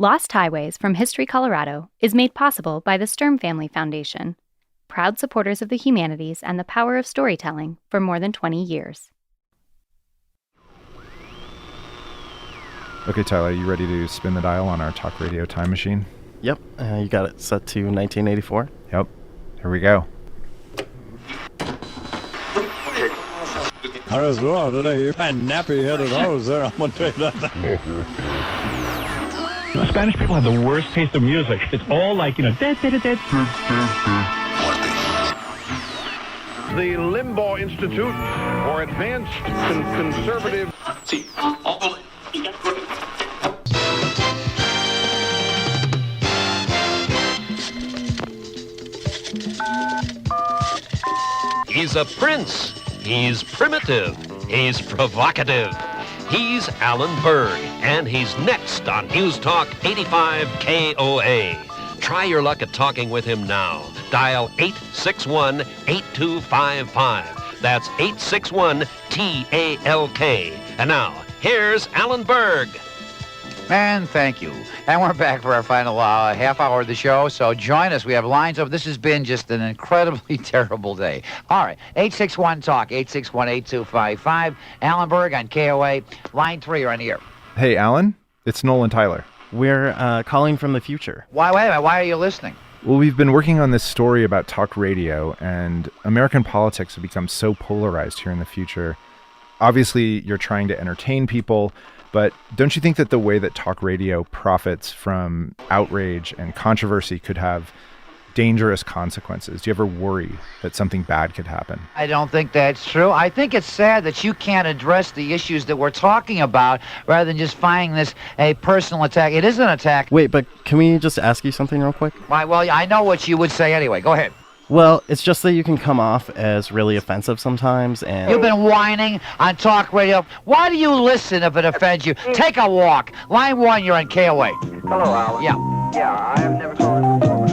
Lost Highways from History Colorado is made possible by the Sturm Family Foundation, proud supporters of the humanities and the power of storytelling for more than 20 years. Okay, Tyler, you ready to spin the dial on our talk radio time machine? Yep, you got it set to 1984. Yep, here we go. I was wrong today. You're a nappy-headed horse there. I'm going to tell you that. The Spanish people have the worst taste of music. It's all like, The Limbaugh Institute for Advanced Conservative... He's a prince. He's primitive. He's provocative. He's Alan Berg, and he's next on News Talk 85 KOA. Try your luck at talking with him now. Dial 861-8255. That's 861-TALK. And now, here's Alan Berg. And thank you. And we're back for our final half hour of the show, so join us. We have lines up. This has been just an incredibly terrible day. All right, 861-TALK, 861-8255. Alan Berg on KOA. Line 3, you're on the air. Hey, Alan, it's Noel and Tyler. We're calling from the future. Wait a minute, why are you listening? Well, we've been working on this story about talk radio, and American politics have become so polarized here in the future. Obviously, you're trying to entertain people, but don't you think that the way that talk radio profits from outrage and controversy could have dangerous consequences? Do you ever worry that something bad could happen? I don't think that's true. I think it's sad that you can't address the issues that we're talking about rather than just finding this a personal attack. It is an attack. Wait, but can we just ask you something real quick? Well, I know what you would say anyway. Go ahead. Well, it's just that you can come off as really offensive sometimes, and... You've been whining on talk radio. Why do you listen if it offends you? Take a walk. Line 1, you're on KOA. Hello, Alan. Yeah. Yeah, I have never called it before.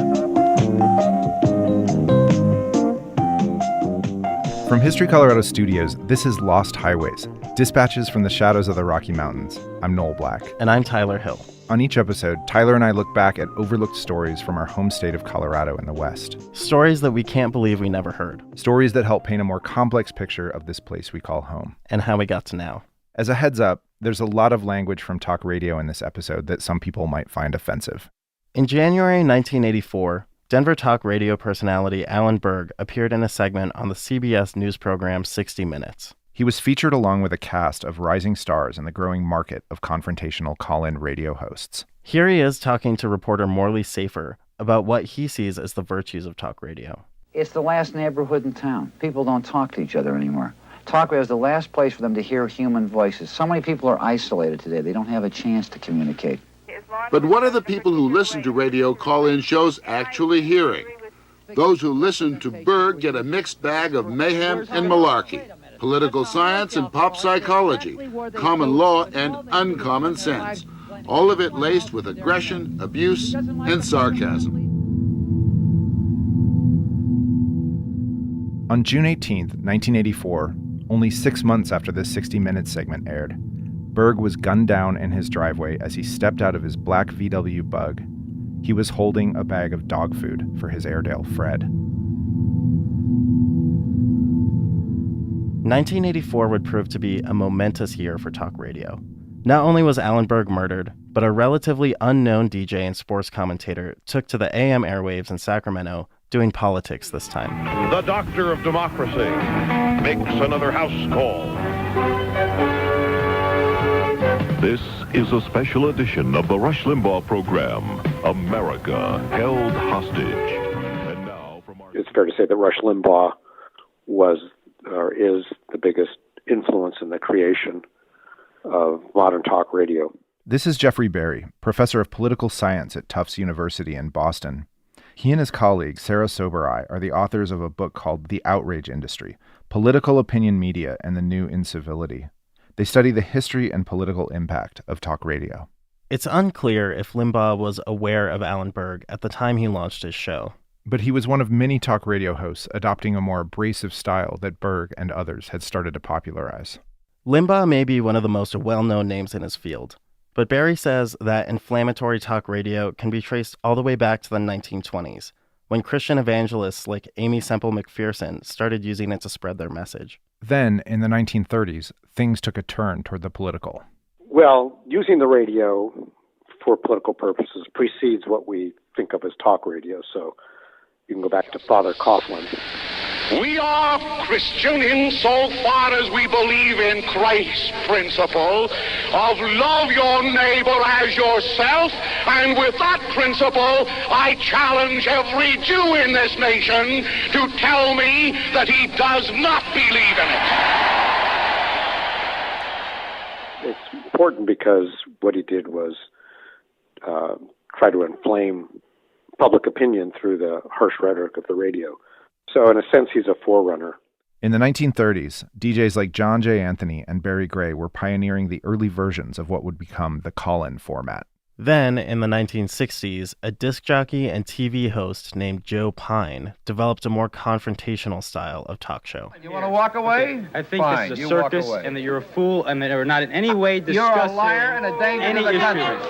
From History Colorado Studios, this is Lost Highways, dispatches from the shadows of the Rocky Mountains. I'm Noel Black. And I'm Tyler Hill. On each episode, Tyler and I look back at overlooked stories from our home state of Colorado in the West. Stories that we can't believe we never heard. Stories that help paint a more complex picture of this place we call home. And how we got to now. As a heads up, there's a lot of language from talk radio in this episode that some people might find offensive. In January 1984, Denver talk radio personality Alan Berg appeared in a segment on the CBS news program 60 Minutes. He was featured along with a cast of rising stars in the growing market of confrontational call-in radio hosts. Here he is talking to reporter Morley Safer about what he sees as the virtues of talk radio. It's the last neighborhood in town. People don't talk to each other anymore. Talk radio is the last place for them to hear human voices. So many people are isolated today. They don't have a chance to communicate. But what are the people who listen to radio call-in shows actually hearing? Those who listen to Berg get a mixed bag of mayhem and malarkey. Political science and pop psychology, common law and uncommon sense, all of it laced with aggression, abuse, and sarcasm. On June 18th, 1984, only 6 months after this 60 Minutes segment aired, Berg was gunned down in his driveway as he stepped out of his black VW Bug. He was holding a bag of dog food for his Airedale, Fred. 1984 would prove to be a momentous year for talk radio. Not only was Alan Berg murdered, but a relatively unknown DJ and sports commentator took to the AM airwaves in Sacramento doing politics this time. The Doctor of Democracy makes another house call. This is a special edition of the Rush Limbaugh program, America Held Hostage. And now from our... It's fair to say that Rush Limbaugh was or is the biggest influence in the creation of modern talk radio. This is Jeffrey Berry, professor of political science at Tufts University in Boston. He and his colleague, Sarah Sobereye, are the authors of a book called The Outrage Industry, Political Opinion Media and the New Incivility. They study the history and political impact of talk radio. It's unclear if Limbaugh was aware of Alan Berg at the time he launched his show. But he was one of many talk radio hosts adopting a more abrasive style that Berg and others had started to popularize. Limbaugh may be one of the most well-known names in his field, But Barry says that inflammatory talk radio can be traced all the way back to the 1920s, when Christian evangelists like Amy Semple McPherson started using it to spread their message. Then, in the 1930s, things took a turn toward the political. Well, using the radio for political purposes precedes what we think of as talk radio, so you can go back to Father Coughlin. We are Christian insofar as we believe in Christ's principle of love your neighbor as yourself, and with that principle, I challenge every Jew in this nation to tell me that he does not believe in it. It's important because what he did was try to inflame public opinion through the harsh rhetoric of the radio. So in a sense, he's a forerunner. In the 1930s, DJs like John J. Anthony and Barry Gray were pioneering the early versions of what would become the call-in format. Then, in the 1960s, a disc jockey and TV host named Joe Pine developed a more confrontational style of talk show. You want to walk away? I think Fine, this is a you circus, walk away. and that you're a fool, and that we're not in any way discussing You're a liar and a danger any to the country. issues.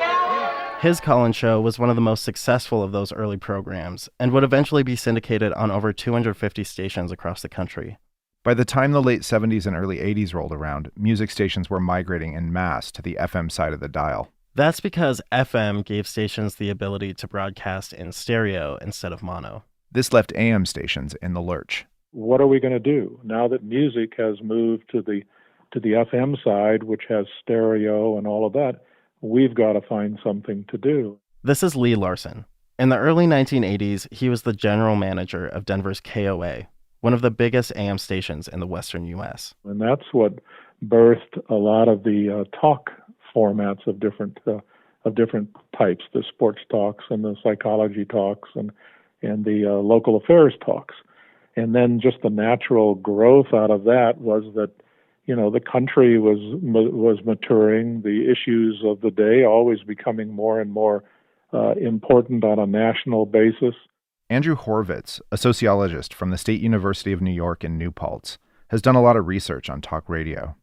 His call-in show was one of the most successful of those early programs and would eventually be syndicated on over 250 stations across the country. By the time the late 70s and early 80s rolled around, music stations were migrating en masse to the FM side of the dial. That's because FM gave stations the ability to broadcast in stereo instead of mono. This left AM stations in the lurch. What are we going to do now that music has moved to the FM side, which has stereo and all of that? We've got to find something to do. This is Lee Larson. In the early 1980s, he was the general manager of Denver's KOA, one of the biggest AM stations in the western U.S. And that's what birthed a lot of the talk formats of different types, the sports talks and the psychology talks and the local affairs talks. And then just the natural growth out of that was that, the country was maturing, the issues of the day always becoming more and more important on a national basis. Andrew Horvitz, a sociologist from the State University of New York in New Paltz, has done a lot of research on talk radio.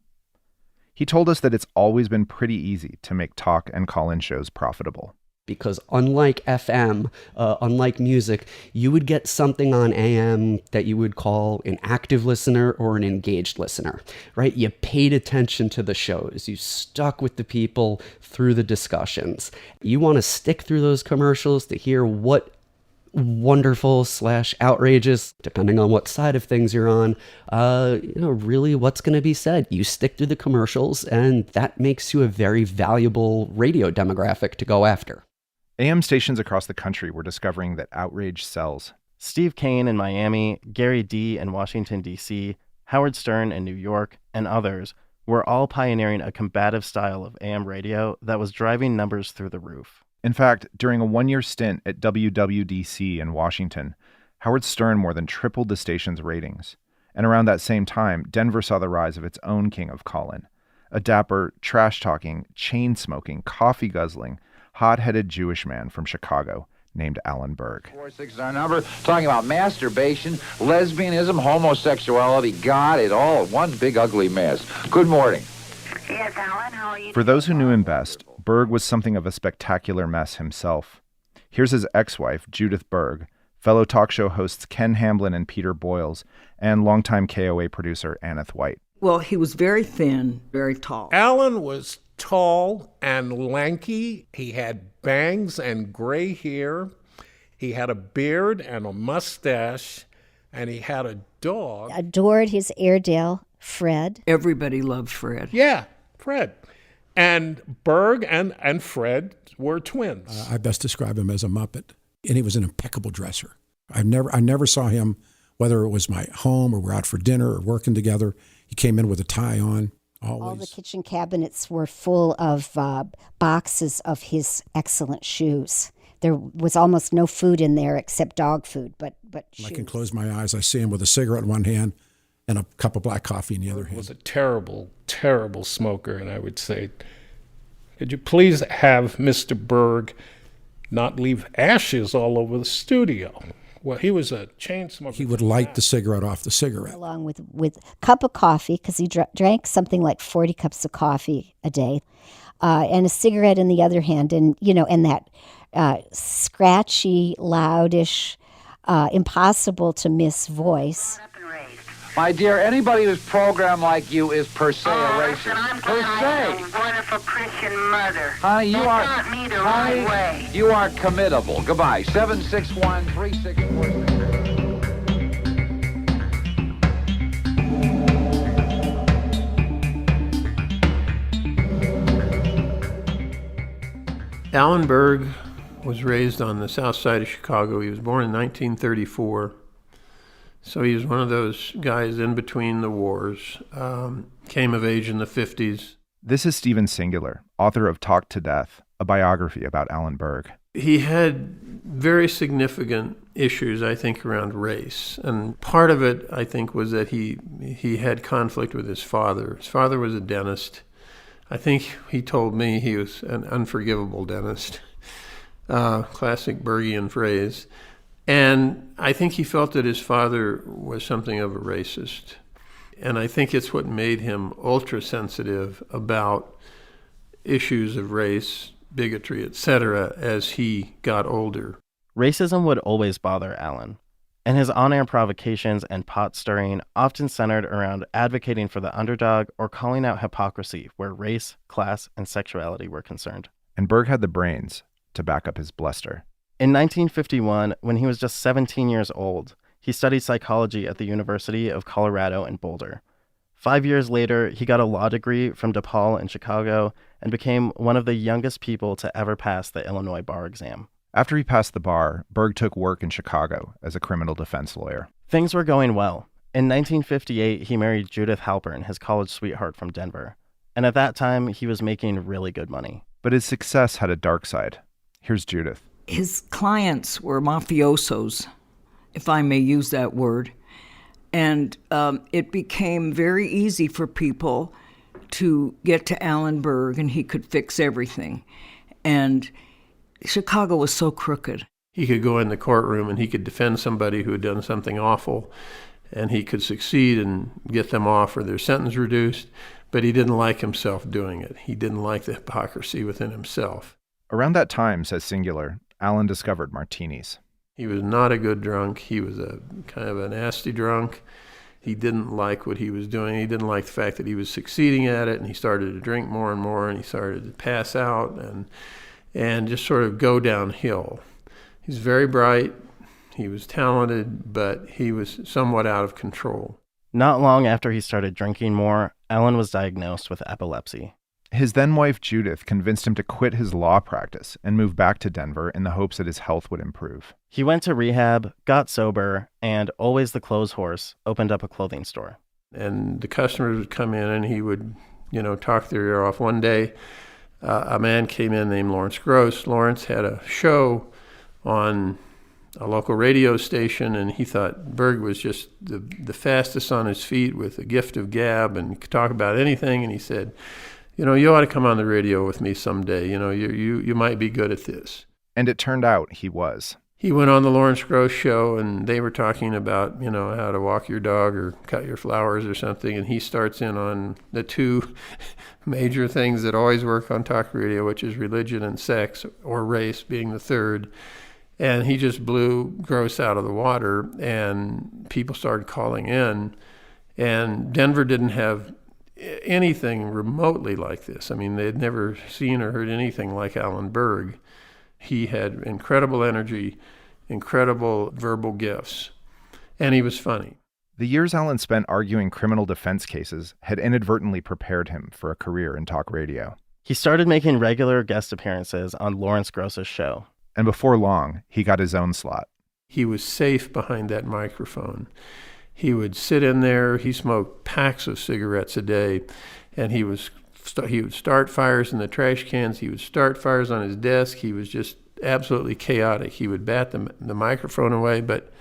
He told us that it's always been pretty easy to make talk and call-in shows profitable. Because unlike FM, unlike music, you would get something on AM that you would call an active listener or an engaged listener, right? You paid attention to the shows. You stuck with the people through the discussions. You want to stick through those commercials to hear what wonderful / outrageous, depending on what side of things you're on, really what's going to be said. You stick through the commercials, and that makes you a very valuable radio demographic to go after. AM stations across the country were discovering that outrage sells. Steve Kane in Miami, Gary D. in Washington, D.C., Howard Stern in New York, and others were all pioneering a combative style of AM radio that was driving numbers through the roof. In fact, during a one-year stint at WWDC in Washington, Howard Stern more than tripled the station's ratings. And around that same time, Denver saw the rise of its own king of call-in, a dapper, trash-talking, chain-smoking, coffee-guzzling, hot-headed Jewish man from Chicago named Alan Berg. 46 is our number, talking about masturbation, lesbianism, homosexuality, God, it all one big ugly mess. Good morning. Yes, Alan, how are you? For those who knew him best, Berg was something of a spectacular mess himself. Here's his ex-wife, Judith Berg, fellow talk show hosts Ken Hamblin and Peter Boyles, and longtime KOA producer Anath White. Well, he was very thin, very tall. Alan was tall and lanky. He had bangs and gray hair. He had a beard and a mustache, and he had a dog. Adored his Airedale, Fred. Everybody loved Fred. Yeah, Fred. And Berg and Fred were twins. I best describe him as a Muppet. And he was an impeccable dresser. I never saw him, whether it was my home or we're out for dinner or working together. He came in with a tie on, always. All the kitchen cabinets were full of boxes of his excellent shoes. There was almost no food in there except dog food, but shoes. I can close my eyes. I see him with a cigarette in one hand and a cup of black coffee in the other hand. He was a terrible, terrible smoker, and I would say, could you please have Mr. Berg not leave ashes all over the studio? Well, he was a chain smoker. He would light the cigarette off the cigarette. Along with a cup of coffee, because he drank something like 40 cups of coffee a day. and a cigarette in the other hand, and and that scratchy, loudish, impossible to miss voice. My dear, anybody who's programmed like you is per se a racist. I'm Per se. wonderful Christian mother. Honey, you are. Taught me the right way. You are committable. Goodbye. 761-3646. Alan Berg was raised on the south side of Chicago. He was born in 1934. So he was one of those guys in between the wars. Came of age in the 50s. This is Stephen Singular, author of Talk to Death, a biography about Alan Berg. He had very significant issues, I think, around race. And part of it, I think, was that he had conflict with his father. His father was a dentist. I think he told me he was an unforgivable dentist. Classic Bergian phrase. And I think he felt that his father was something of a racist. And I think it's what made him ultra-sensitive about issues of race, bigotry, etc., as he got older. Racism would always bother Alan, and his on-air provocations and pot-stirring often centered around advocating for the underdog or calling out hypocrisy where race, class, and sexuality were concerned. And Berg had the brains to back up his bluster. In 1951, when he was just 17 years old, he studied psychology at the University of Colorado in Boulder. 5 years later, he got a law degree from DePaul in Chicago and became one of the youngest people to ever pass the Illinois bar exam. After he passed the bar, Berg took work in Chicago as a criminal defense lawyer. Things were going well. In 1958, he married Judith Halpern, his college sweetheart from Denver. And at that time, he was making really good money. But his success had a dark side. Here's Judith. His clients were mafiosos, if I may use that word. And it became very easy for people to get to Alan Berg, and he could fix everything. And Chicago was so crooked. He could go in the courtroom and he could defend somebody who had done something awful, and he could succeed and get them off or their sentence reduced, but he didn't like himself doing it. He didn't like the hypocrisy within himself. Around that time, says Singular, Alan discovered martinis. He was not a good drunk. He was a kind of a nasty drunk. He didn't like what he was doing. He didn't like the fact that he was succeeding at it, and he started to drink more and more, and he started to pass out and just sort of go downhill. He's very bright. He was talented, but he was somewhat out of control. Not long after he started drinking more, Alan was diagnosed with epilepsy. His then-wife Judith convinced him to quit his law practice and move back to Denver in the hopes that his health would improve. He went to rehab, got sober, and, always the clothes horse, opened up a clothing store. And the customers would come in and he would, talk their ear off. One day, a man came in named Lawrence Gross. Lawrence had a show on a local radio station, and he thought Berg was just the fastest on his feet with a gift of gab and could talk about anything. And he said, you ought to come on the radio with me someday. You might be good at this. And it turned out he was. He went on the Lawrence Gross show, and they were talking about, how to walk your dog or cut your flowers or something. And he starts in on the two major things that always work on talk radio, which is religion and sex, or race being the third. And he just blew Gross out of the water, and people started calling in. And Denver didn't have anything remotely like this. I mean, they had never seen or heard anything like Alan Berg. He had incredible energy, incredible verbal gifts, and he was funny. The years Alan spent arguing criminal defense cases had inadvertently prepared him for a career in talk radio. He started making regular guest appearances on Lawrence Gross's show. And before long, he got his own slot. He was safe behind that microphone. He would sit in there. He smoked packs of cigarettes a day, and he would start fires in the trash cans. He would start fires on his desk. He was just absolutely chaotic. He would bat the microphone away, but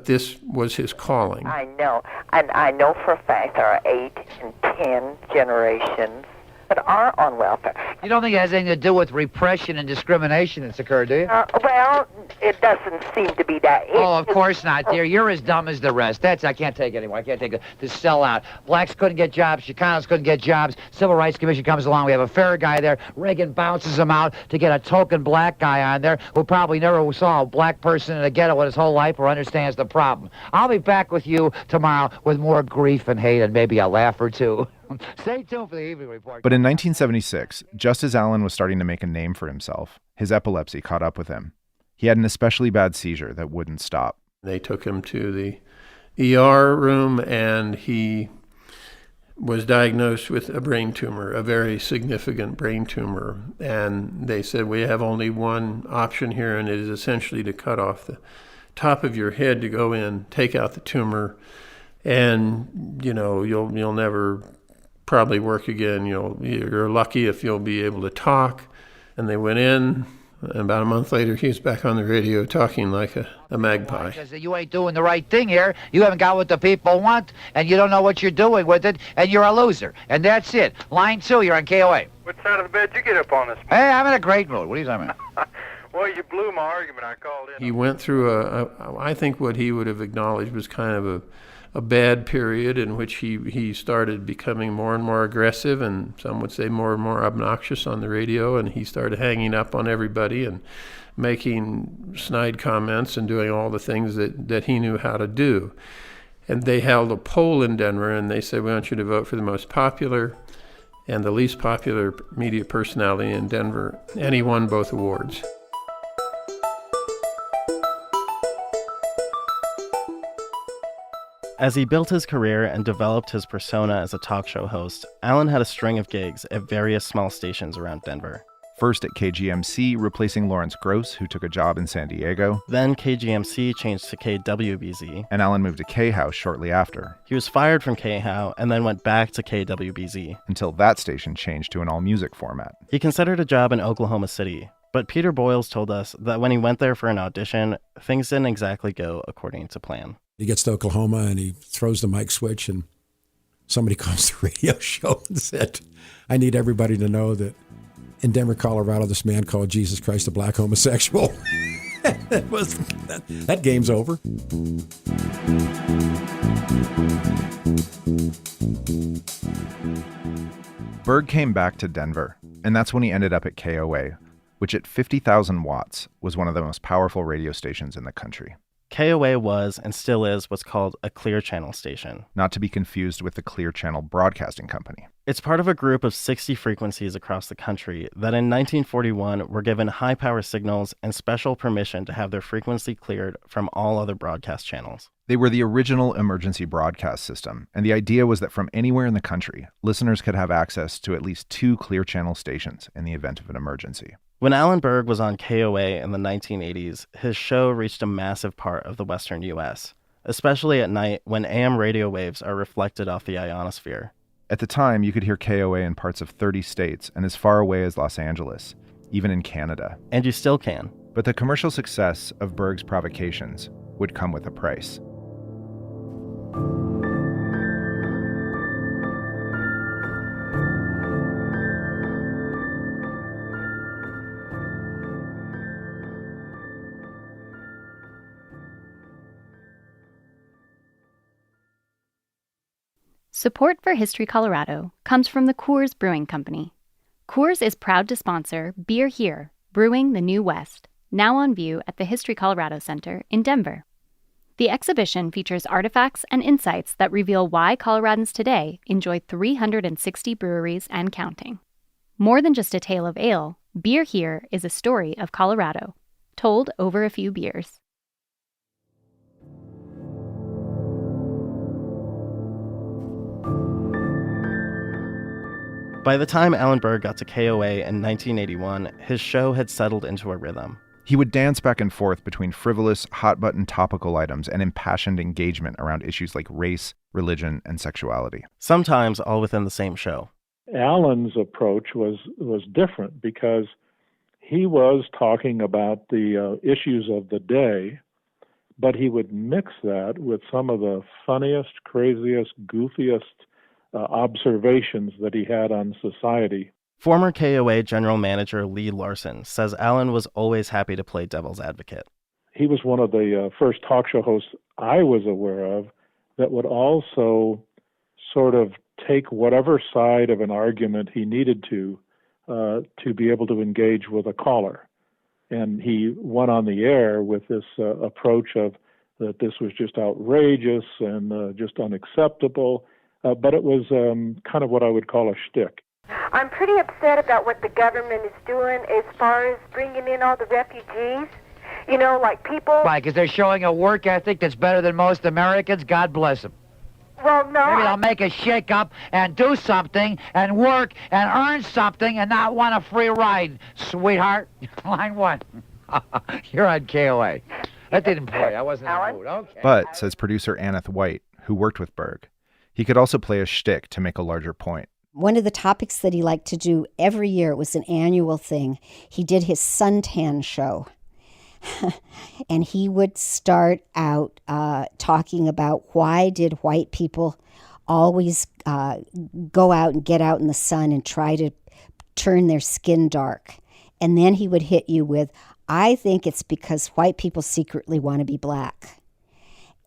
this was his calling. I know, and I know for a fact there are 8 and 10 generations that are on welfare. You don't think it has anything to do with repression and discrimination that's occurred, do you? Well, it doesn't seem to be that. Oh, of course not, dear. You're as dumb as the rest. I can't take it anymore. I can't take it. This sellout. Blacks couldn't get jobs. Chicanos couldn't get jobs. Civil Rights Commission comes along. We have a fair guy there. Reagan bounces him out to get a token black guy on there who probably never saw a black person in a ghetto in his whole life or understands the problem. I'll be back with you tomorrow with more grief and hate and maybe a laugh or two. Stay tuned for the evening report. But in 1976, just as Alan was starting to make a name for himself, his epilepsy caught up with him. He had an especially bad seizure that wouldn't stop. They took him to the ER room, and he was diagnosed with a brain tumor, a very significant brain tumor. And they said, we have only one option here, and it is essentially to cut off the top of your head to go in, take out the tumor, and, you'll never probably work again. You're lucky if you'll be able to talk. And they went in, and about a month later, he was back on the radio talking like a magpie. Because you ain't doing the right thing here. You haven't got what the people want, and you don't know what you're doing with it, and you're a loser. And that's it. Line 2, you're on KOA. What side of the bed you get up on this? Hey, I'm in a great mood. What are you talking about? Well, you blew my argument. I called in. He went through I think what he would have acknowledged was kind of a bad period in which he started becoming more and more aggressive, and some would say more and more obnoxious on the radio, and he started hanging up on everybody and making snide comments and doing all the things that he knew how to do. And they held a poll in Denver, and they said, we want you to vote for the most popular and the least popular media personality in Denver, and he won both awards. As he built his career and developed his persona as a talk show host, Alan had a string of gigs at various small stations around Denver. First at KGMC, replacing Lawrence Gross, who took a job in San Diego. Then KGMC changed to KWBZ. And Alan moved to K-House shortly after. He was fired from K-How and then went back to KWBZ. Until that station changed to an all-music format. He considered a job in Oklahoma City, but Peter Boyles told us that when he went there for an audition, things didn't exactly go according to plan. He gets to Oklahoma and he throws the mic switch, and somebody calls the radio show and said, I need everybody to know that in Denver, Colorado, this man called Jesus Christ a black homosexual. That game's over. Berg came back to Denver, and that's when he ended up at KOA, which at 50,000 watts was one of the most powerful radio stations in the country. KOA was and still is what's called a clear channel station. Not to be confused with the Clear Channel Broadcasting Company. It's part of a group of 60 frequencies across the country that in 1941 were given high-power signals and special permission to have their frequency cleared from all other broadcast channels. They were the original emergency broadcast system, and the idea was that from anywhere in the country, listeners could have access to at least 2 Clear Channel stations in the event of an emergency. When Alan Berg was on KOA in the 1980s, his show reached a massive part of the western U.S., especially at night when AM radio waves are reflected off the ionosphere. At the time, you could hear KOA in parts of 30 states and as far away as Los Angeles, even in Canada. And you still can. But the commercial success of Berg's provocations would come with a price. Support for History Colorado comes from the Coors Brewing Company. Coors is proud to sponsor Beer Here, Brewing the New West, now on view at the History Colorado Center in Denver. The exhibition features artifacts and insights that reveal why Coloradans today enjoy 360 breweries and counting. More than just a tale of ale, Beer Here is a story of Colorado, told over a few beers. By the time Alan Berg got to KOA in 1981, his show had settled into a rhythm. He would dance back and forth between frivolous, hot-button topical items and impassioned engagement around issues like race, religion, and sexuality. Sometimes all within the same show. Alan's approach was different because he was talking about the issues of the day, but he would mix that with some of the funniest, craziest, goofiest observations that he had on society. Former KOA general manager Lee Larson says Alan was always happy to play devil's advocate. He was one of the first talk show hosts I was aware of that would also sort of take whatever side of an argument he needed to be able to engage with a caller. And he went on the air with this approach of that this was just outrageous and just unacceptable, but it was kind of what I would call a shtick. I'm pretty upset about what the government is doing as far as bringing in all the refugees. You know, like people... Right, because they're showing a work ethic that's better than most Americans. God bless them. Well, no. Maybe they'll make a shake-up and do something and work and earn something and not want a free ride, sweetheart. Line 1. You're on KOA. That didn't play. I wasn't in the mood. Okay. But, says producer Anath White, who worked with Berg, he could also play a shtick to make a larger point. One of the topics that he liked to do every year, it was an annual thing, he did his suntan show. And he would start out talking about why did white people always go out and get out in the sun and try to turn their skin dark. And then he would hit you with, I think it's because white people secretly want to be black.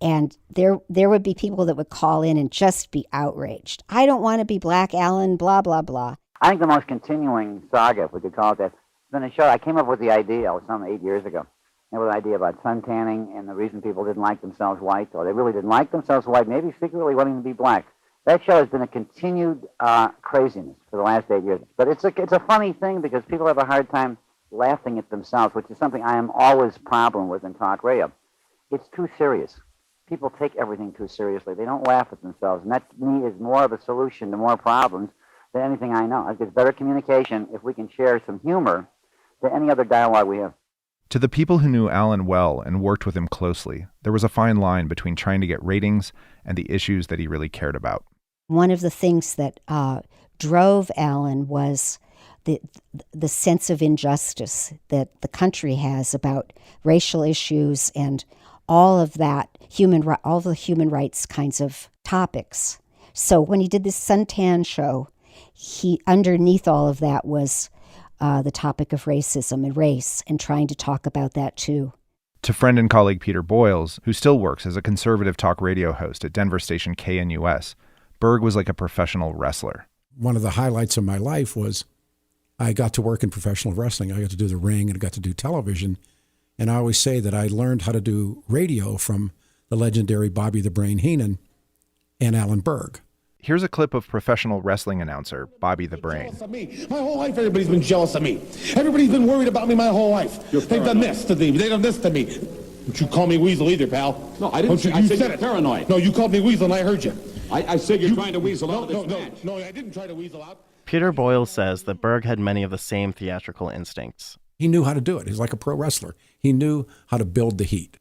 And there would be people that would call in and just be outraged. I don't want to be black, Alan, blah, blah, blah. I think the most continuing saga, if we could call it that, has been a show. I came up with the idea, it was some 8 years ago. There was an idea about suntanning and the reason people didn't like themselves white, or they really didn't like themselves white, maybe secretly wanting to be black. That show has been a continued craziness for the last 8 years. But it's a funny thing because people have a hard time laughing at themselves, which is something I am always problem with in talk radio. It's too serious. People take everything too seriously. They don't laugh at themselves, and that, to me, is more of a solution to more problems than anything I know. I think it's better communication if we can share some humor than any other dialogue we have. To the people who knew Alan well and worked with him closely, there was a fine line between trying to get ratings and the issues that he really cared about. One of the things that drove Alan was the sense of injustice that the country has about racial issues and all of that, all the human rights kinds of topics. So when he did this suntan show, underneath all of that was the topic of racism and race, and trying to talk about that too. To friend and colleague Peter Boyles, who still works as a conservative talk radio host at Denver station KNUS, Berg was like a professional wrestler. One of the highlights of my life was I got to work in professional wrestling. I got to do the ring and I got to do television. And I always say that I learned how to do radio from the legendary Bobby the Brain Heenan and Alan Berg. Here's a clip of professional wrestling announcer Bobby the Brain. My whole life, everybody's been jealous of me. Everybody's been worried about me my whole life. They've done this to me. They've done this to me. Don't you call me Weasel either, pal. No, I didn't. I said you're paranoid. No, you called me Weasel, and I heard you. I said you're trying to weasel out of this match. No, I didn't try to weasel out. Peter Boyles says that Berg had many of the same theatrical instincts. He knew how to do it. He's like a pro wrestler. He knew how to build the heat,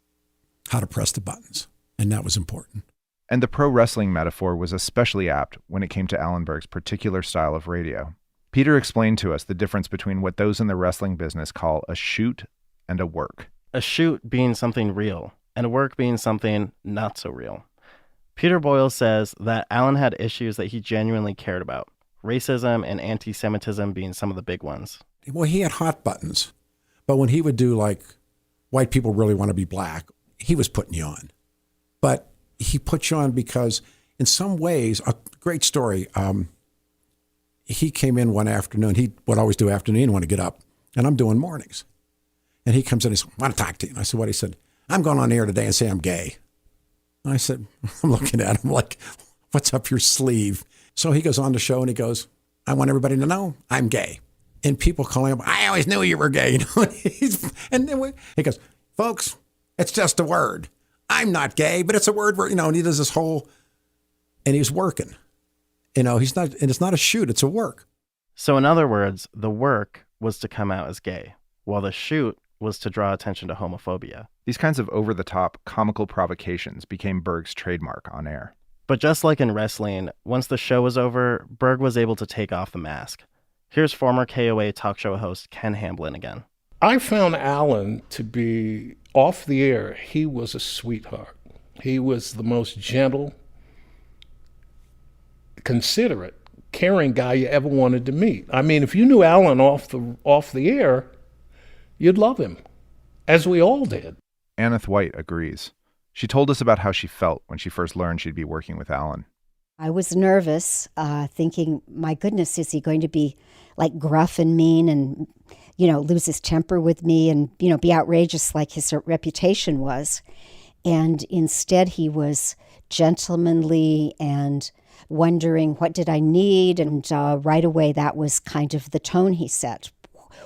how to press the buttons, and that was important. And the pro wrestling metaphor was especially apt when it came to Alan Berg's particular style of radio. Peter explained to us the difference between what those in the wrestling business call a shoot and a work. A shoot being something real, and a work being something not so real. Peter Boyles says that Alan had issues that he genuinely cared about, racism and anti-Semitism being some of the big ones. Well, he had hot buttons, but when he would do like, white people really want to be black, he was putting you on. But he put you on because in some ways, a great story, he came in one afternoon. He would always do afternoon when he get up, and I'm doing mornings. And he comes in and says, I want to talk to you. And I said, what? He said, I'm going on air today and say I'm gay. And I said, I'm looking at him like, what's up your sleeve? So he goes on the show and he goes, I want everybody to know I'm gay. And people calling him, I always knew you were gay. You know? And then he goes, folks, it's just a word. I'm not gay, but it's a word where, and he does this whole, and he's working. He's not, and it's not a shoot, it's a work. So in other words, the work was to come out as gay, while the shoot was to draw attention to homophobia. These kinds of over-the-top comical provocations became Berg's trademark on air. But just like in wrestling, once the show was over, Berg was able to take off the mask. Here's former KOA talk show host Ken Hamblin again. I found Alan to be, off the air, he was a sweetheart. He was the most gentle, considerate, caring guy you ever wanted to meet. I mean, if you knew Alan off the air, you'd love him, as we all did. Anath White agrees. She told us about how she felt when she first learned she'd be working with Alan. I was nervous, thinking, my goodness, is he going to be like gruff and mean and, lose his temper with me and, be outrageous like his reputation was. And instead he was gentlemanly and wondering what did I need. And right away that was kind of the tone he set.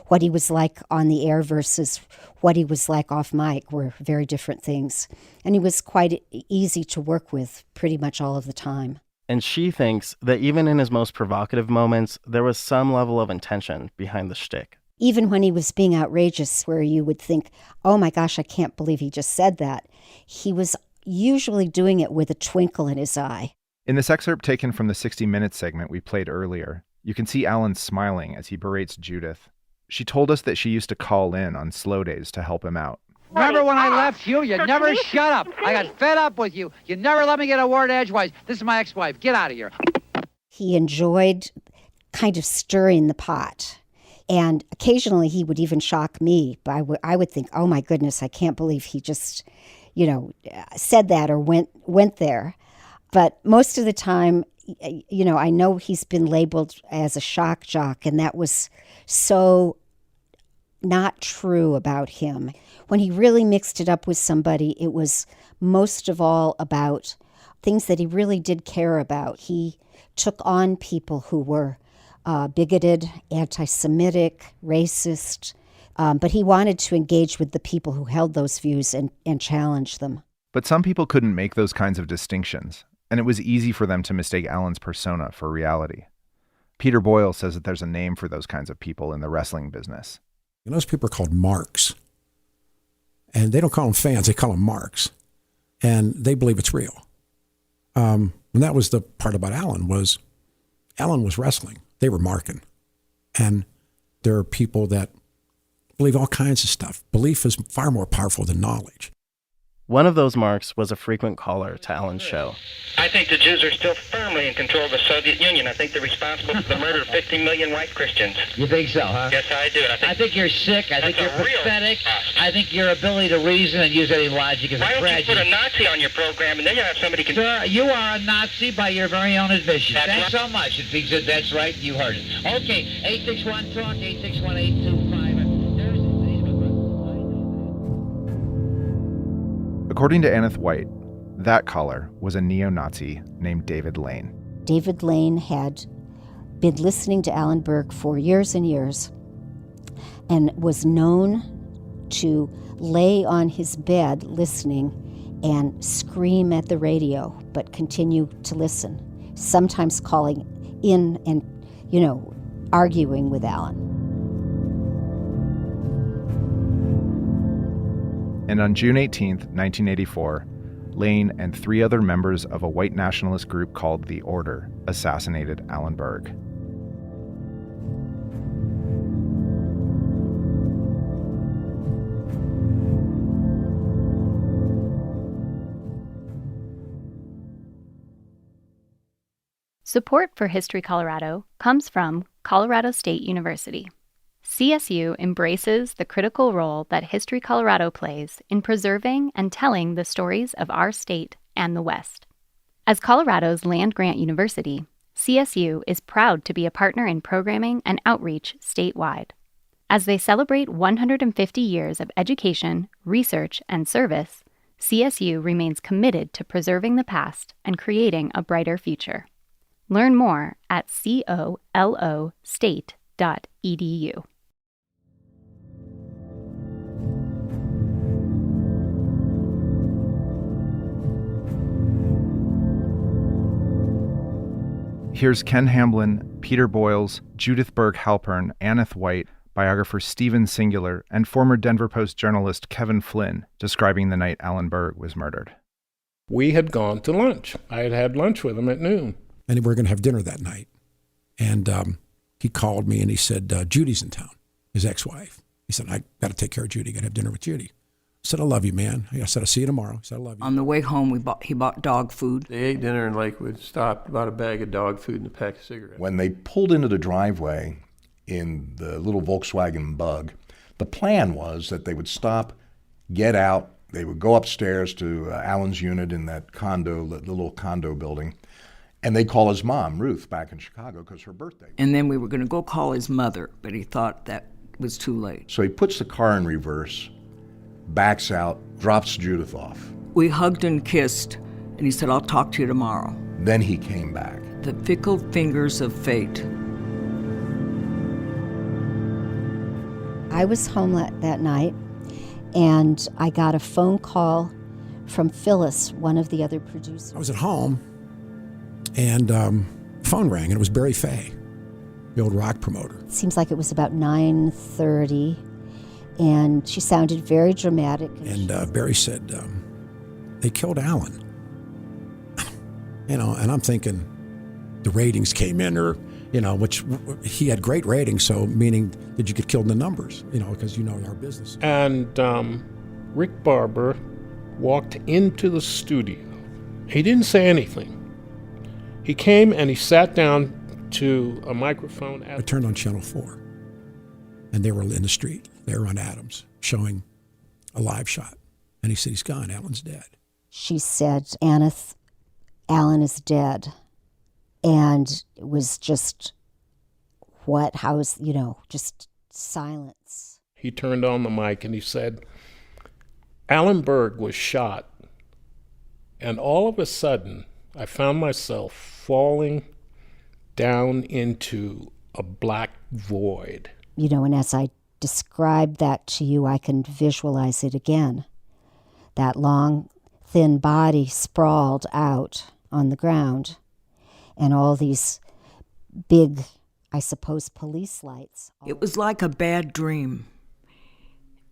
What he was like on the air versus what he was like off mic were very different things. And he was quite easy to work with pretty much all of the time. And she thinks that even in his most provocative moments, there was some level of intention behind the shtick. Even when he was being outrageous, where you would think, oh my gosh, I can't believe he just said that, he was usually doing it with a twinkle in his eye. In this excerpt taken from the 60 Minutes segment we played earlier, you can see Alan smiling as he berates Judith. She told us that she used to call in on slow days to help him out. Remember when I left you? You never shut up. I got fed up with you. You never let me get a word edgewise. This is my ex-wife. Get out of here. He enjoyed kind of stirring the pot. And occasionally he would even shock me. But I would think, oh my goodness, I can't believe he just, said that or went there. But most of the time, I know he's been labeled as a shock jock, and that was so not true about him. When he really mixed it up with somebody, it was most of all about things that he really did care about. He took on people who were bigoted, anti-Semitic, racist, but he wanted to engage with the people who held those views and challenge them. But some people couldn't make those kinds of distinctions, and it was easy for them to mistake Alan's persona for reality. Peter Boyles says that there's a name for those kinds of people in the wrestling business. Those people are called marks. And they don't call them fans, they call them marks. And they believe it's real. And that was the part about Alan was wrestling. They were marking. And there are people that believe all kinds of stuff. Belief is far more powerful than knowledge. One of those marks was a frequent caller to Alan's show. I think the Jews are still firmly in control of the Soviet Union. I think they're responsible for the murder of 50 million white Christians. You think so, huh? Yes, I do. I think you're sick. I think you're pathetic. I think your ability to reason and use any logic is a tragedy. Why don't you put a Nazi on your program and then you'll have somebody... Sir, you are a Nazi by your very own admission. Thanks so much. If he said that's right, you heard it. Okay, 861-TALK, 861-825. According to Anath White, that caller was a neo-Nazi named David Lane. David Lane had been listening to Alan Berg for years and years and was known to lay on his bed listening and scream at the radio, but continue to listen, sometimes calling in and, arguing with Alan. And on June 18th, 1984, Lane and 3 other members of a white nationalist group called The Order assassinated Alan Berg. Support for History Colorado comes from Colorado State University. CSU embraces the critical role that History Colorado plays in preserving and telling the stories of our state and the West. As Colorado's land-grant university, CSU is proud to be a partner in programming and outreach statewide. As they celebrate 150 years of education, research, and service, CSU remains committed to preserving the past and creating a brighter future. Learn more at colostate.edu. Here's Ken Hamblin, Peter Boyles, Judith Berg Halpern, Anath White, biographer Stephen Singular, and former Denver Post journalist Kevin Flynn describing the night Alan Berg was murdered. We had gone to lunch. I had had lunch with him at noon. And we were going to have dinner that night. And he called me and he said, Judy's in town, his ex-wife. He said, I got to take care of Judy, got to have dinner with Judy. said, I love you, man. I said, I'll see you tomorrow. I said, I love you. On the way home, he bought dog food. They ate dinner in Lakewood, stopped, bought a bag of dog food and a pack of cigarettes. When they pulled into the driveway in the little Volkswagen Bug, the plan was that they would stop, get out, they would go upstairs to Alan's unit in that condo, the little condo building, and they'd call his mom, Ruth, back in Chicago because her birthday. And then we were going to go call his mother, but he thought that was too late. So he puts the car in reverse, backs out, drops Judith off. We hugged and kissed, and he said, I'll talk to you tomorrow. Then he came back. The fickle fingers of fate. I was home that night, and I got a phone call from Phyllis, one of the other producers. I was at home, and phone rang, and it was Barry Fay, the old rock promoter. It seems like it was about 9:30, and she sounded very dramatic. And Barry said, they killed Alan. And I'm thinking the ratings came in, or, which he had great ratings, so meaning that you get killed in the numbers, because our business. And Rick Barber walked into the studio. He didn't say anything. He came and he sat down to a microphone. I turned on Channel 4, and they were in the street. They were on Adams, showing a live shot. And he said, he's gone, Alan's dead. She said, Anath, Alan is dead. And it was just, just silence. He turned on the mic and he said, Alan Berg was shot. And all of a sudden, I found myself falling down into a black void. And as I describe that to you, I can visualize it again. That long, thin body sprawled out on the ground, and all these big, I suppose, police lights. It was like a bad dream,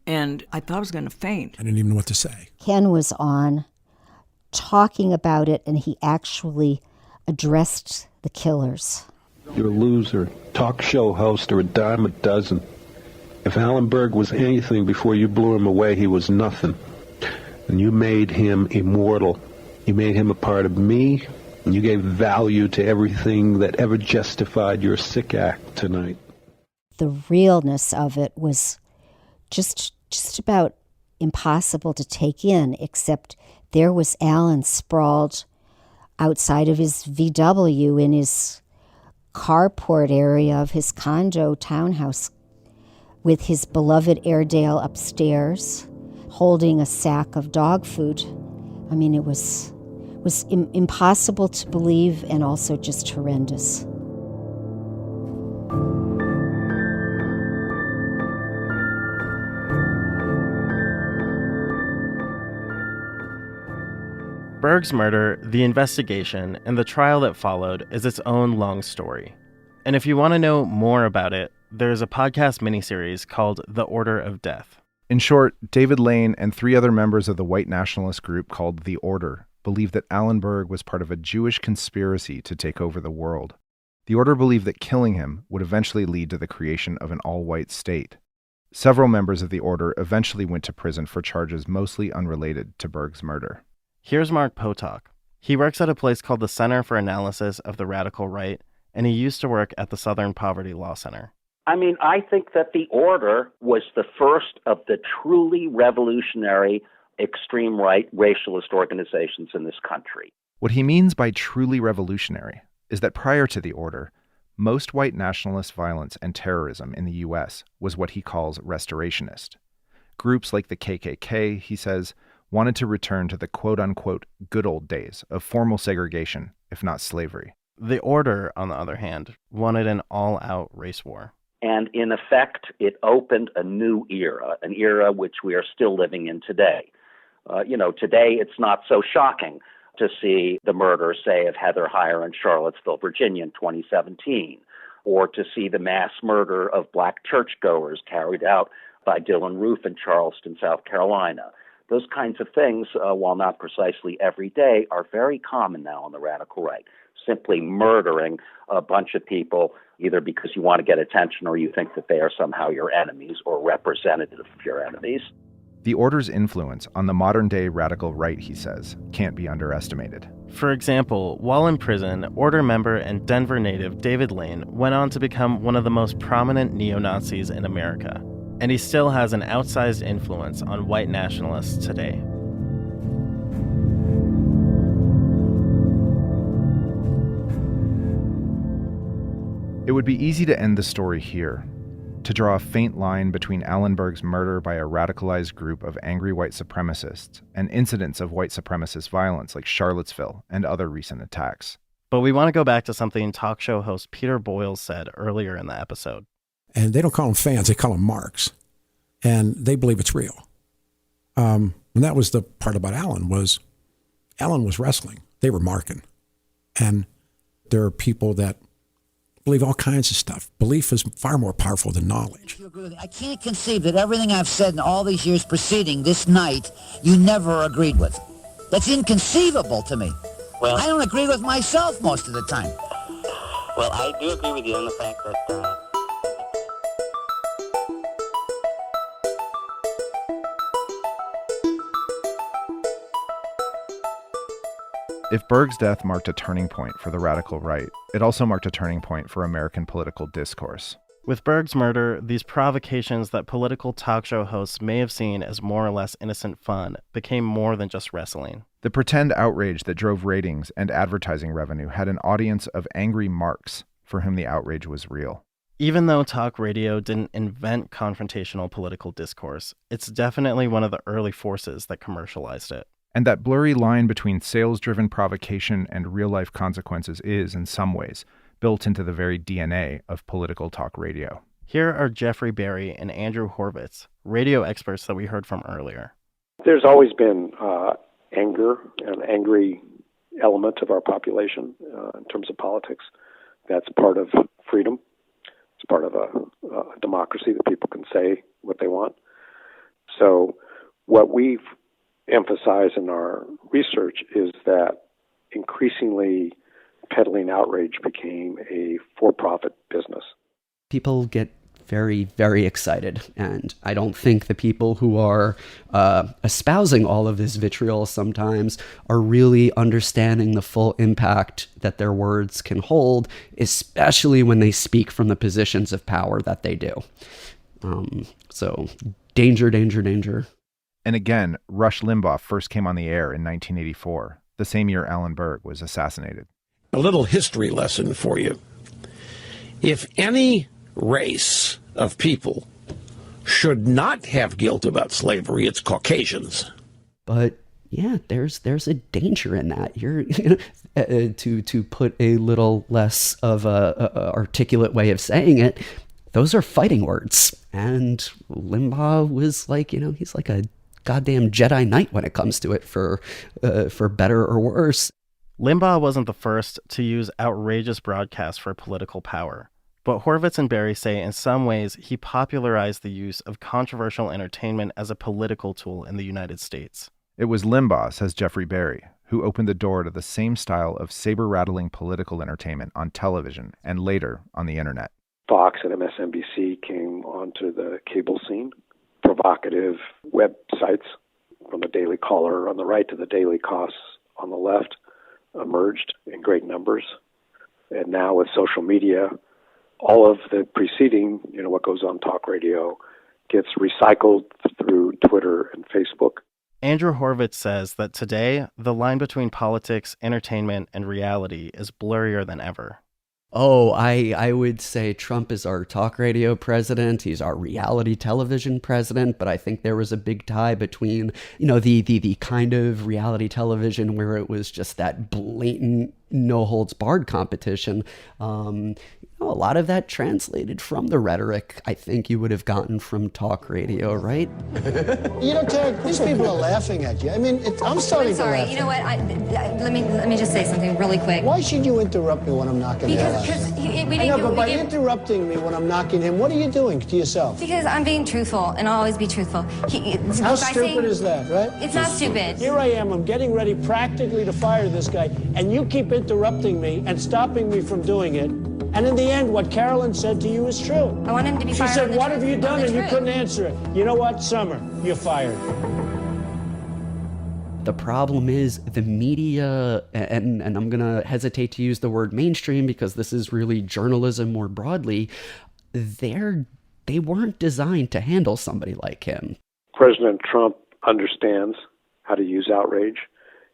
and I thought I was going to faint. I didn't even know what to say. Ken was on, talking about it, and he actually addressed the killers. You're a loser, talk show host, or a dime a dozen. If Alan Berg was anything before you blew him away, he was nothing. And you made him immortal. You made him a part of me, and you gave value to everything that ever justified your sick act tonight. The realness of it was just about impossible to take in, except there was Alan sprawled outside of his VW in his carport area of his condo townhouse with his beloved Airedale upstairs, holding a sack of dog food. I mean, it was impossible to believe and also just horrendous. Berg's murder, the investigation, and the trial that followed is its own long story. And if you want to know more about it, there's a podcast miniseries called The Order of Death. In short, David Lane and 3 other members of the white nationalist group called The Order believed that Alan Berg was part of a Jewish conspiracy to take over the world. The Order believed that killing him would eventually lead to the creation of an all-white state. Several members of the Order eventually went to prison for charges mostly unrelated to Berg's murder. Here's Mark Potok. He works at a place called the Center for Analysis of the Radical Right, and he used to work at the Southern Poverty Law Center. I think that the Order was the first of the truly revolutionary extreme right racialist organizations in this country. What he means by truly revolutionary is that prior to the Order, most white nationalist violence and terrorism in the U.S. was what he calls restorationist. Groups like the KKK, he says, wanted to return to the quote-unquote good old days of formal segregation, if not slavery. The Order, on the other hand, wanted an all-out race war. And in effect, it opened a new era, an era which we are still living in today. Today it's not so shocking to see the murder, say, of Heather Heyer in Charlottesville, Virginia in 2017, or to see the mass murder of black churchgoers carried out by Dylan Roof in Charleston, South Carolina. Those kinds of things, while not precisely every day, are very common now on the radical right. Simply murdering a bunch of people, either because you want to get attention or you think that they are somehow your enemies or representative of your enemies. The order's influence on the modern-day radical right, he says, can't be underestimated. For example, while in prison, Order member and Denver native David Lane went on to become one of the most prominent neo-Nazis in America, and he still has an outsized influence on white nationalists today. It would be easy to end the story here, to draw a faint line between Alan Berg's murder by a radicalized group of angry white supremacists and incidents of white supremacist violence like Charlottesville and other recent attacks. But we want to go back to something talk show host Peter Boyles said earlier in the episode. And they don't call them fans, they call them marks. And they believe it's real. And that was the part about Alan was wrestling. They were marking. And there are people that believe all kinds of stuff. Belief is far more powerful than knowledge. I can't conceive that everything I've said in all these years preceding this night, you never agreed with. That's inconceivable to me. Well, I don't agree with myself most of the time. Well, I do agree with you in the fact that... If Berg's death marked a turning point for the radical right, it also marked a turning point for American political discourse. With Berg's murder, these provocations that political talk show hosts may have seen as more or less innocent fun became more than just wrestling. The pretend outrage that drove ratings and advertising revenue had an audience of angry marks for whom the outrage was real. Even though talk radio didn't invent confrontational political discourse, it's definitely one of the early forces that commercialized it. And that blurry line between sales-driven provocation and real-life consequences is, in some ways, built into the very DNA of political talk radio. Here are Jeffrey Berry and Andrew Horvitz, radio experts that we heard from earlier. There's always been anger, an angry element of our population in terms of politics. That's part of freedom. It's part of a democracy that people can say what they want. So what we've emphasize in our research is that increasingly peddling outrage became a for-profit business. People get very, very excited, and I don't think the people who are espousing all of this vitriol sometimes are really understanding the full impact that their words can hold, especially when they speak from the positions of power that they do. So danger, danger, danger. And again, Rush Limbaugh first came on the air in 1984, the same year Alan Berg was assassinated. A little history lesson for you. If any race of people should not have guilt about slavery, it's Caucasians. But yeah, there's a danger in that. You're to put a little less of a articulate way of saying it, those are fighting words. And Limbaugh was like, he's like a goddamn Jedi Knight when it comes to it, for better or worse. Limbaugh wasn't the first to use outrageous broadcasts for political power, but Horvitz and Berry say in some ways he popularized the use of controversial entertainment as a political tool in the United States. It was Limbaugh, says Jeffrey Berry, who opened the door to the same style of saber-rattling political entertainment on television and later on the internet. Fox and MSNBC came onto the cable scene. Provocative websites from the Daily Caller on the right to the Daily Costs on the left emerged in great numbers. And now with social media, all of the preceding, what goes on talk radio gets recycled through Twitter and Facebook. Andrew Horvitz says that today, the line between politics, entertainment, and reality is blurrier than ever. Oh, I would say Trump is our talk radio president. He's our reality television president. But I think there was a big tie between, the kind of reality television where it was just that blatant, no-holds-barred competition. A lot of that translated from the rhetoric I think you would have gotten from talk radio, right? Ted, these people are laughing at you. I mean, I'm starting to laugh. You know what? Let me just say something really quick. Why should you interrupt me when I'm knocking him out? Because by interrupting me when I'm knocking him, what are you doing to yourself? Because I'm being truthful, and I'll always be truthful. How stupid is that, right? It's not stupid. Here I am. I'm getting ready practically to fire this guy, and you keep interrupting me and stopping me from doing it. And in the end, what Carolyn said to you is true. I want him to be fired. She said, on the what truth, have you on done? the And you truth. couldn't answer it. You know what, Summer? You're fired. The problem is the media, and I'm going to hesitate to use the word mainstream because this is really journalism more broadly, they weren't designed to handle somebody like him. President Trump understands how to use outrage,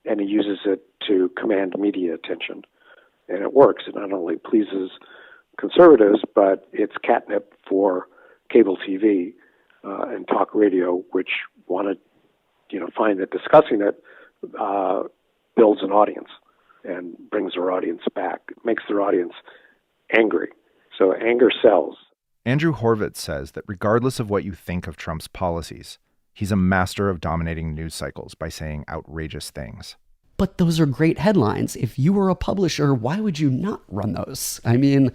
and he uses it to command media attention. And it works. It not only pleases conservatives, but it's catnip for cable TV and talk radio, which want to, find that discussing it builds an audience and brings their audience back. It makes their audience angry. So anger sells. Andrew Horvitz says that regardless of what you think of Trump's policies, he's a master of dominating news cycles by saying outrageous things. But those are great headlines. If you were a publisher, why would you not run those? I mean,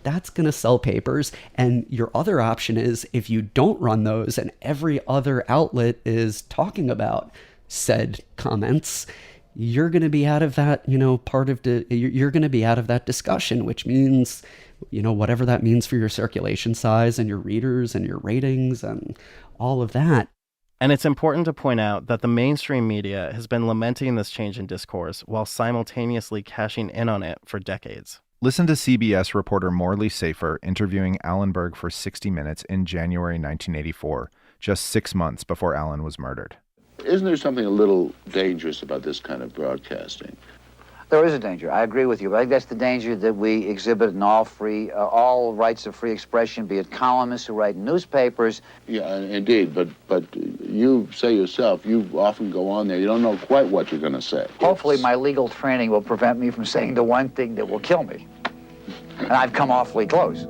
that's going to sell papers. And your other option is if you don't run those and every other outlet is talking about said comments, you're going to be out of that, you're going to be out of that discussion, which means, whatever that means for your circulation size and your readers and your ratings and all of that. And it's important to point out that the mainstream media has been lamenting this change in discourse while simultaneously cashing in on it for decades. Listen to CBS reporter Morley Safer interviewing Alan Berg for 60 Minutes in January 1984, just 6 months before Alan was murdered. Isn't there something a little dangerous about this kind of broadcasting? There is a danger. I agree with you. But I think that's the danger that we exhibit in all rights of free expression, be it columnists who write newspapers. Yeah, indeed. But you say yourself, you often go on there. You don't know quite what you're going to say. Hopefully my legal training will prevent me from saying the one thing that will kill me. And I've come awfully close.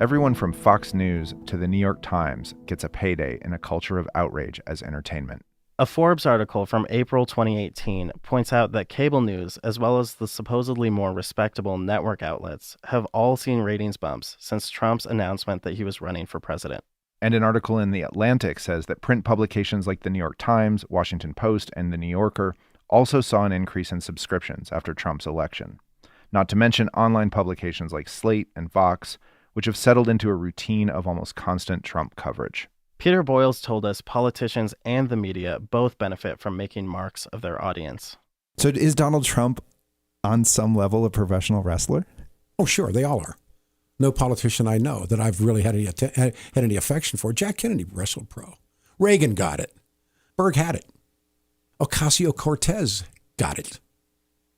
Everyone from Fox News to the New York Times gets a payday in a culture of outrage as entertainment. A Forbes article from April 2018 points out that cable news, as well as the supposedly more respectable network outlets, have all seen ratings bumps since Trump's announcement that he was running for president. And an article in The Atlantic says that print publications like the New York Times, Washington Post, and the New Yorker also saw an increase in subscriptions after Trump's election. Not to mention online publications like Slate and Vox, which have settled into a routine of almost constant Trump coverage. Peter Boyles told us politicians and the media both benefit from making marks of their audience. So is Donald Trump on some level a professional wrestler? Oh, sure, they all are. No politician I know that I've really had any affection for. Jack Kennedy wrestled pro. Reagan got it. Berg had it. Ocasio-Cortez got it.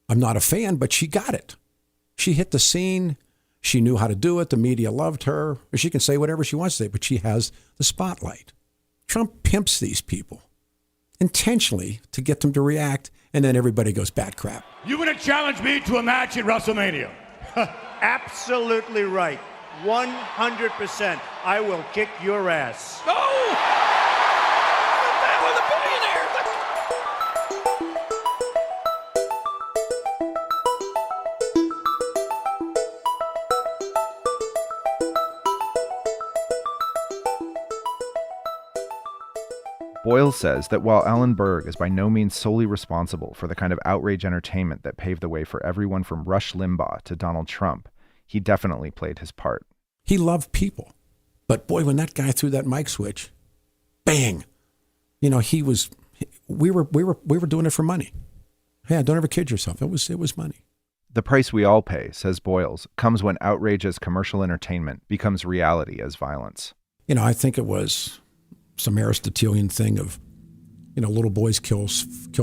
I'm not a fan, but she got it. She hit the scene. She knew how to do it. The media loved her. She can say whatever she wants to say, but she has the spotlight. Trump pimps these people intentionally to get them to react, and then everybody goes bat crap. You going to challenge me to a match at WrestleMania? Absolutely right. 100%. I will kick your ass. No! Boyles says that while Alan Berg is by no means solely responsible for the kind of outrage entertainment that paved the way for everyone from Rush Limbaugh to Donald Trump, he definitely played his part. He loved people. But boy, when that guy threw that mic switch, bang, we were doing it for money. Yeah, don't ever kid yourself. It was money. The price we all pay, says Boyles, comes when outrage as commercial entertainment becomes reality as violence. I think it was some Aristotelian thing of, little boys kill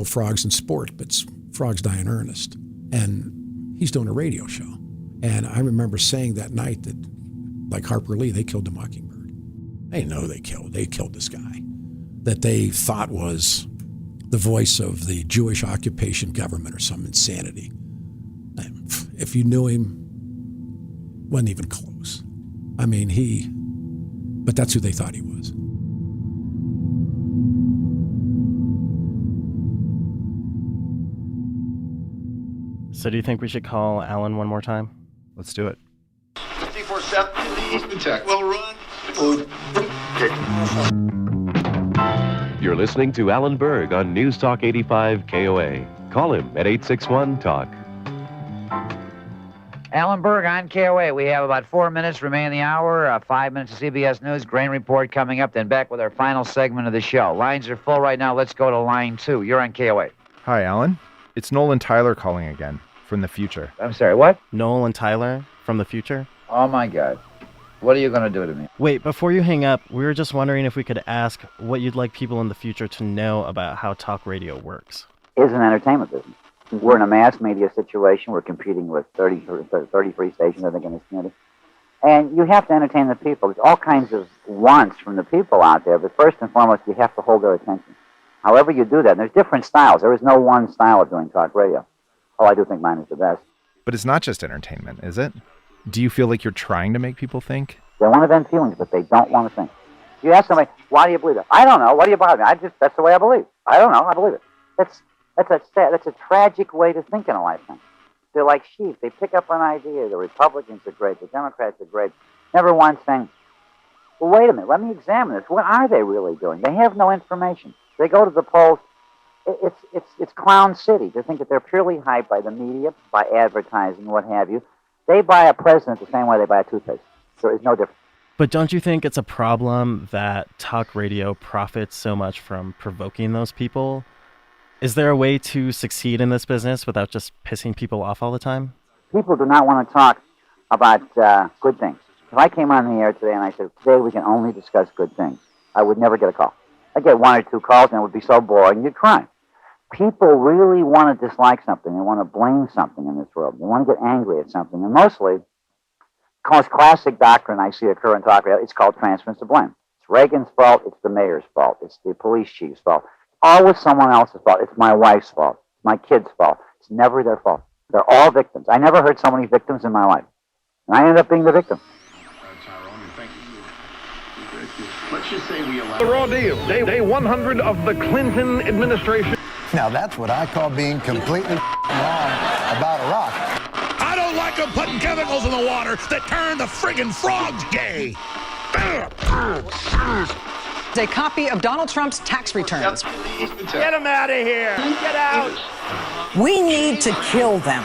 frogs in sport, but frogs die in earnest. And he's doing a radio show. And I remember saying that night that, like Harper Lee, they killed the Mockingbird. They know they killed this guy that they thought was the voice of the Jewish occupation government or some insanity. If you knew him, wasn't even close. I mean, but that's who they thought he was. So do you think we should call Alan one more time? Let's do it. 54-7 to the Eastern Tech. Well run. You're listening to Alan Berg on News Talk 85 KOA. Call him at 861-TALK. Alan Berg on KOA. We have about 4 minutes remaining in the hour, 5 minutes of CBS News, grain report coming up, then back with our final segment of the show. Lines are full right now. Let's go to line 2. You're on KOA. Hi, Alan. It's Noel and Tyler calling again from the future. I'm sorry, what? Noel and Tyler from the future? Oh, my God. What are you going to do to me? Wait, before you hang up, we were just wondering if we could ask what you'd like people in the future to know about how talk radio works. It's an entertainment business. We're in a mass media situation. We're competing with 33 stations, I think, in this community. And you have to entertain the people. There's all kinds of wants from the people out there, but first and foremost, you have to hold their attention. However you do that, and there's different styles. There is no one style of doing talk radio. Oh, I do think mine is the best. But it's not just entertainment, is it? Do you feel like you're trying to make people think? They want to vent feelings, but they don't want to think. You ask somebody, why do you believe it? I don't know. What do you believe? That's the way I believe. I don't know. I believe it. That's a tragic way to think in a lifetime. They're like sheep. They pick up an idea. The Republicans are great. The Democrats are great. Never once saying, well, wait a minute. Let me examine this. What are they really doing? They have no information. They go to the polls. It's clown city to think that they're purely hyped by the media, by advertising, what have you. They buy a president the same way they buy a toothpaste. There is no difference. But don't you think it's a problem that talk radio profits so much from provoking those people? Is there a way to succeed in this business without just pissing people off all the time? People do not want to talk about good things. If I came on the air today and I said, today we can only discuss good things, I would never get a call. I'd get 1 or 2 calls and it would be so boring you'd cry. People really want to dislike something. They want to blame something in this world. They want to get angry at something. And mostly, the most classic doctrine I see occur in talk radio, it's called transference of blame. It's Reagan's fault. It's the mayor's fault. It's the police chief's fault. Always someone else's fault. It's my wife's fault. It's my kid's fault. It's never their fault. They're all victims. I never heard so many victims in my life. And I ended up being the victim. Let's just say we allow the raw deal. Day 100 of the Clinton administration. Now that's what I call being completely wrong about Iraq. I don't like them putting chemicals in the water that turn the friggin' frogs gay. A copy of Donald Trump's tax returns. Get him out of here. Get out. We need to kill them.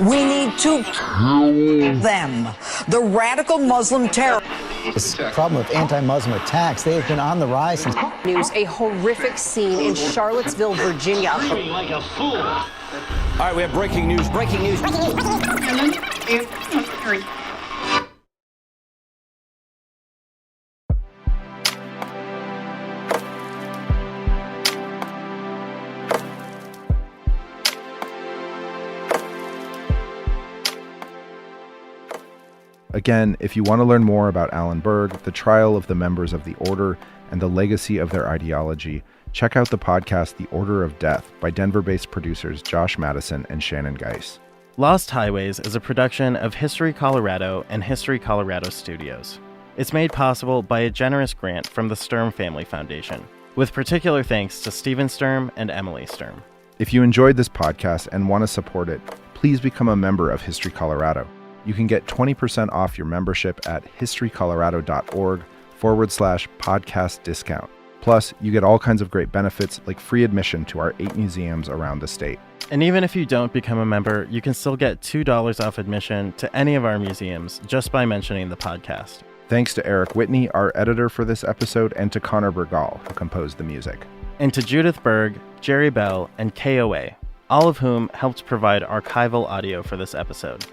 We need to kill them. The radical Muslim terror. This problem of anti-Muslim attacks, they have been on the rise since... News, a horrific scene in Charlottesville, Virginia. Like a fool. All right, we have breaking news. Breaking news. Again, if you want to learn more about Alan Berg, the trial of the members of the Order, and the legacy of their ideology, check out the podcast The Order of Death by Denver-based producers Josh Madison and Shannon Geis. Lost Highways is a production of History Colorado and History Colorado Studios. It's made possible by a generous grant from the Sturm Family Foundation, with particular thanks to Stephen Sturm and Emily Sturm. If you enjoyed this podcast and want to support it, please become a member of History Colorado. You can get 20% off your membership at historycolorado.org/podcast discount. Plus, you get all kinds of great benefits like free admission to our 8 museums around the state. And even if you don't become a member, you can still get $2 off admission to any of our museums just by mentioning the podcast. Thanks to Eric Whitney, our editor for this episode, and to Connor Bergal, who composed the music. And to Judith Berg, Jerry Bell, and KOA, all of whom helped provide archival audio for this episode.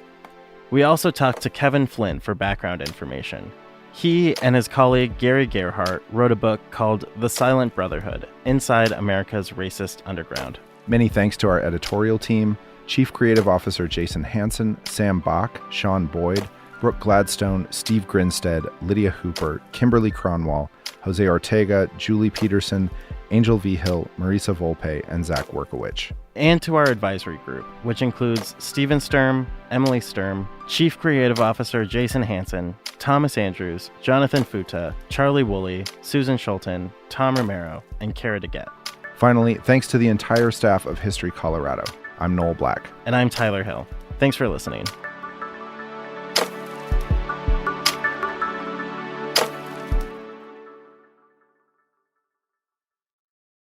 We also talked to Kevin Flynn for background information. He and his colleague Gary Gerhardt wrote a book called The Silent Brotherhood, Inside America's Racist Underground. Many thanks to our editorial team, Chief Creative Officer Jason Hansen, Sam Bach, Sean Boyd, Brooke Gladstone, Steve Grinstead, Lydia Hooper, Kimberly Cronwall, Jose Ortega, Julie Peterson, Angel V. Hill, Marisa Volpe, and Zach Workowicz. And to our advisory group, which includes Stephen Sturm, Emily Sturm, Chief Creative Officer Jason Hansen, Thomas Andrews, Jonathan Futa, Charlie Woolley, Susan Schulten, Tom Romero, and Kara DeGette. Finally, thanks to the entire staff of History Colorado. I'm Noel Black. And I'm Tyler Hill. Thanks for listening.